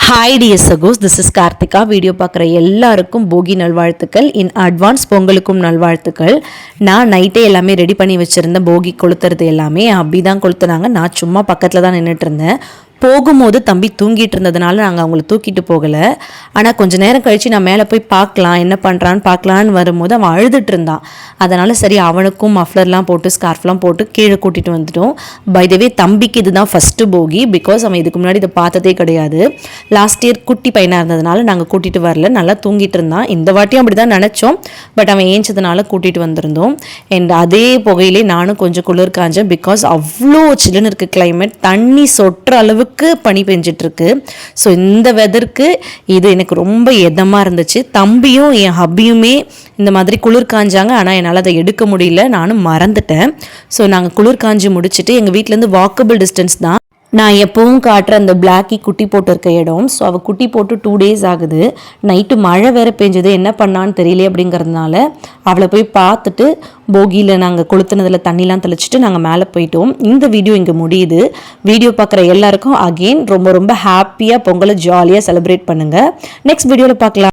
Hi dear சகோஸ், this is Karthika. Video பார்க்குற எல்லாருக்கும் போகி நல்வாழ்த்துக்கள். இன் அட்வான்ஸ் பொங்கலுக்கும் நல்வாழ்த்துக்கள். நான் நைட்டே எல்லாமே ரெடி பண்ணி வச்சுருந்தேன். போகி கொளுத்துறது எல்லாமே அப்படி தான் கொளுத்துனாங்க. நான் சும்மா பக்கத்தில் தான் நின்றுட்டு இருந்தேன். போகும்போது தம்பி தூங்கிட்டு இருந்ததுனால நாங்கள் அவங்கள தூக்கிட்டு போகலை. ஆனால் கொஞ்சம் நேரம் கழித்து நான் மேலே போய் பார்க்கலாம், என்ன பண்ணுறான்னு பார்க்கலான்னு வரும்போது அவன் அழுதுட்டு இருந்தான். அதனால் சரி அவனுக்கும் மஃப்ளர்லாம் போட்டு ஸ்கார்ஃப்லாம் போட்டு கீழே கூட்டிகிட்டு வந்துட்டோம். பை த வே தம்பிக்கு இதுதான் ஃபஸ்ட்டு போகி. பிகாஸ் அவன் இதுக்கு முன்னாடி இதை பார்த்ததே கிடையாது. லாஸ்ட் இயர் குட்டி பையனாக இருந்ததுனால நாங்கள் கூட்டிகிட்டு வரல, நல்லா தூங்கிட்டு இருந்தான். இந்த வாட்டியும் அப்படி தான் நினச்சோம். பட் அவன் ஏஞ்சதுனால கூட்டிகிட்டு வந்திருந்தோம். அண்ட் அதே புகையிலே நானும் கொஞ்சம் குளிர் காஞ்சேன். பிகாஸ் அவ்வளோ சில்லுன்னு இருக்குது கிளைமேட். தண்ணி சொட்டுற அளவுக்கு பனி பெஞ்சிட்ருக்கு. ஸோ இந்த வெதருக்கு இது எனக்கு ரொம்ப இதமாக இருந்துச்சு. தம்பியும் என் ஹப்பியுமே இந்த மாதிரி குளிர் காஞ்சாங்க. ஆனால் என்னால் அதை எடுக்க முடியல, நானும் மறந்துட்டேன். ஸோ நாங்கள் குளிர் காஞ்சி முடிச்சுட்டு எங்கள் வீட்டிலேருந்து வாக்கபிள் டிஸ்டன்ஸ் தான். நான் எப்பவும் காட்டுற அந்த பிளாக்கி குட்டி போட்டு இருக்க இடம். ஸோ அவள் குட்டி போட்டு 2 days ஆகுது. நைட்டு மழை வேறு பெஞ்சது, என்ன பண்ணான்னு தெரியல. அப்படிங்கிறதுனால அவளை போய் பார்த்துட்டு போகியில் நாங்கள் கொளுத்துனதில் தண்ணிலாம் தெளிச்சுட்டு நாங்கள் மேலே போயிட்டோம். இந்த வீடியோ இங்கே முடியுது. வீடியோ பார்க்குற எல்லாருக்கும் அகெயின் ரொம்ப ரொம்ப ஹாப்பியாக பொங்கலை ஜாலியாக செலிப்ரேட் பண்ணுங்கள். நெக்ஸ்ட் வீடியோவில் பார்க்கலாம்.